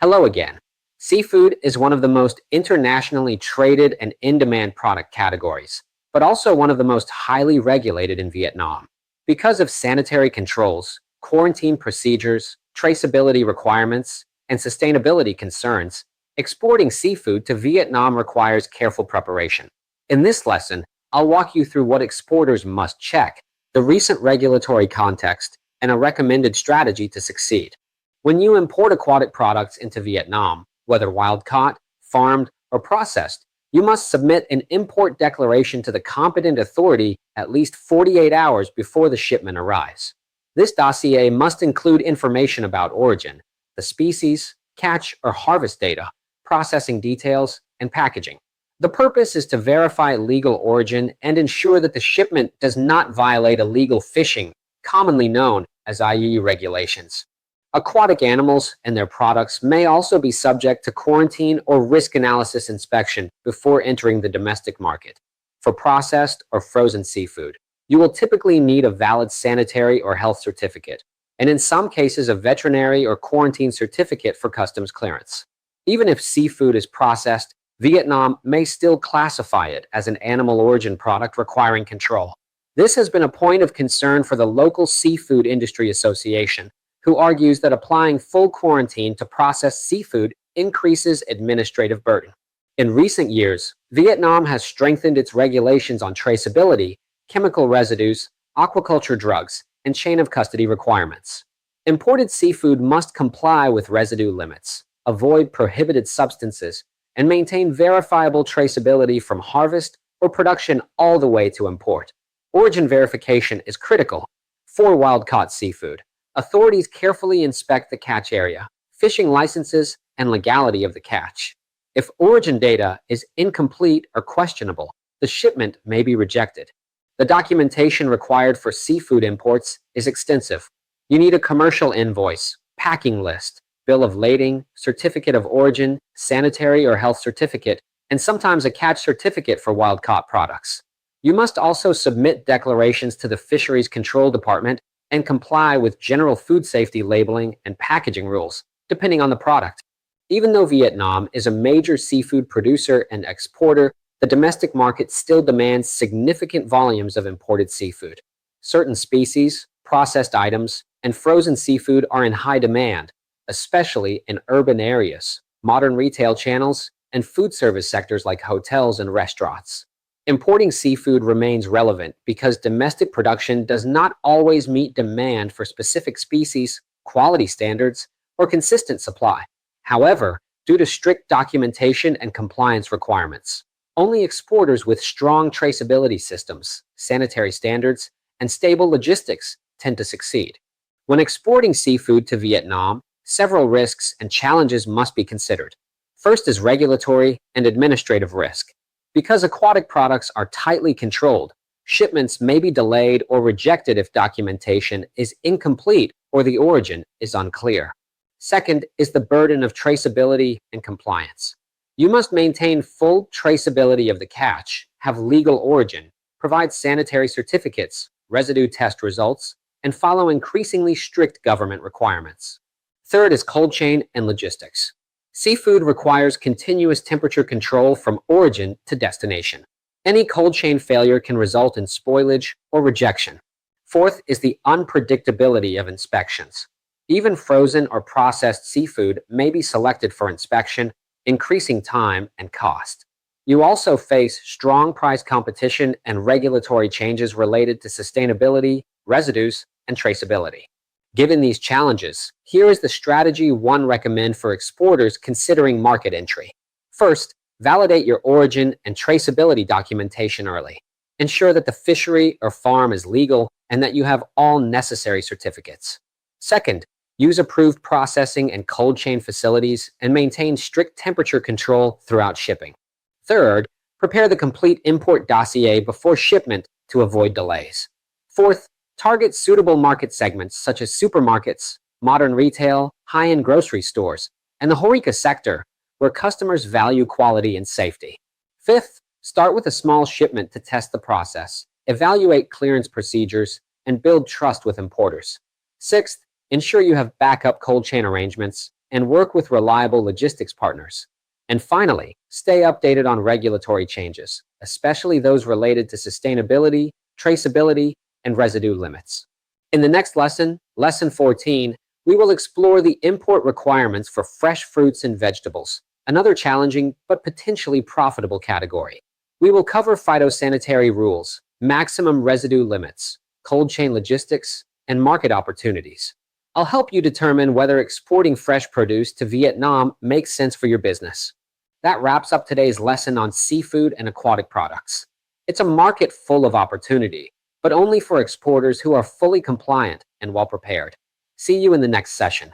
Hello again. Seafood is one of the most internationally traded and in-demand product categories, but also one of the most highly regulated in Vietnam. Because of sanitary controls, quarantine procedures, traceability requirements, and sustainability concerns, exporting seafood to Vietnam requires careful preparation. In this lesson, I'll walk you through what exporters must check, the recent regulatory context, and a recommended strategy to succeed. When you import aquatic products into Vietnam, whether wild caught, farmed, or processed, you must submit an import declaration to the competent authority at least 48 hours before the shipment arrives. This dossier must include information about origin, the species, catch or harvest data, processing details, and packaging. The purpose is to verify legal origin and ensure that the shipment does not violate illegal fishing, commonly known as IUU regulations. Aquatic animals and their products may also be subject to quarantine or risk analysis inspection before entering the domestic market. For processed or frozen seafood, you will typically need a valid sanitary or health certificate, and in some cases a veterinary or quarantine certificate for customs clearance. Even if seafood is processed, Vietnam may still classify it as an animal origin product requiring control. This has been a point of concern for the local Seafood Industry Association, who argues that applying full quarantine to processed seafood increases administrative burden. In recent years, Vietnam has strengthened its regulations on traceability, chemical residues, aquaculture drugs, and chain of custody requirements. Imported seafood must comply with residue limits, avoid prohibited substances, and maintain verifiable traceability from harvest or production all the way to import. Origin verification is critical. For wild-caught seafood, authorities carefully inspect the catch area, fishing licenses, and legality of the catch. If origin data is incomplete or questionable, the shipment may be rejected. The documentation required for seafood imports is extensive. You need a commercial invoice, packing list, bill of lading, certificate of origin, sanitary or health certificate, and sometimes a catch certificate for wild-caught products. You must also submit declarations to the Fisheries Control Department and comply with general food safety labeling and packaging rules, depending on the product. Even though Vietnam is a major seafood producer and exporter, the domestic market still demands significant volumes of imported seafood. Certain species, processed items, and frozen seafood are in high demand, especially in urban areas, modern retail channels, and food service sectors like hotels and restaurants. Importing seafood remains relevant because domestic production does not always meet demand for specific species, quality standards, or consistent supply. However, due to strict documentation and compliance requirements, only exporters with strong traceability systems, sanitary standards, and stable logistics tend to succeed. When exporting seafood to Vietnam, several risks and challenges must be considered. First is regulatory and administrative risk. Because aquatic products are tightly controlled, shipments may be delayed or rejected if documentation is incomplete or the origin is unclear. Second is the burden of traceability and compliance. You must maintain full traceability of the catch, have legal origin, provide sanitary certificates, residue test results, and follow increasingly strict government requirements. Third is cold chain and logistics. Seafood requires continuous temperature control from origin to destination. Any cold chain failure can result in spoilage or rejection. Fourth is the unpredictability of inspections. Even frozen or processed seafood may be selected for inspection, increasing time and cost. You also face strong price competition and regulatory changes related to sustainability, residues, and traceability. Given these challenges, here is the strategy one recommend for exporters considering market entry. First, validate your origin and traceability documentation early. Ensure that the fishery or farm is legal and that you have all necessary certificates. Second, use approved processing and cold chain facilities and maintain strict temperature control throughout shipping. Third, prepare the complete import dossier before shipment to avoid delays. Fourth, target suitable market segments such as supermarkets, modern retail, high-end grocery stores, and the HoReCa sector, where customers value quality and safety. Fifth, start with a small shipment to test the process, evaluate clearance procedures, and build trust with importers. Sixth, ensure you have backup cold chain arrangements. and work with reliable logistics partners. And finally, stay updated on regulatory changes, especially those related to sustainability, traceability, and residue limits. In the next lesson, Lesson 14, we will explore the import requirements for fresh fruits and vegetables, another challenging but potentially profitable category. We will cover phytosanitary rules, maximum residue limits, cold chain logistics, and market opportunities. I'll help you determine whether exporting fresh produce to Vietnam makes sense for your business. That wraps up today's lesson on seafood and aquatic products. It's a market full of opportunity, but only for exporters who are fully compliant and well prepared. See you in the next session.